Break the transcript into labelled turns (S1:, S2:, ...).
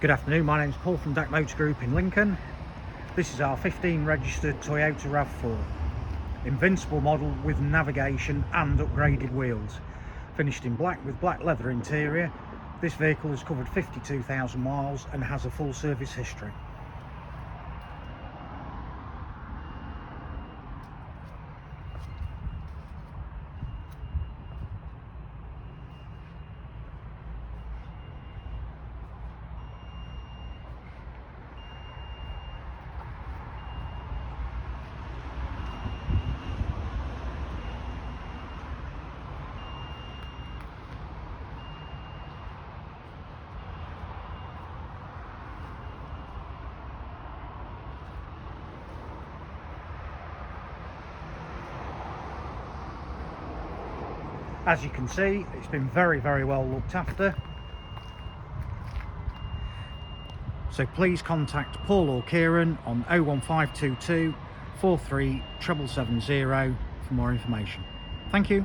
S1: Good afternoon, my name is Paul from DAC Motor Group in Lincoln. This is our 15 registered Toyota RAV4. Invincible model with navigation and upgraded wheels. Finished in black with black leather interior. This vehicle has covered 52,000 miles and has a full service history. As you can see, it's been very well looked after. So please contact Paul or Kieran on 01522 43 770 for more information. Thank you.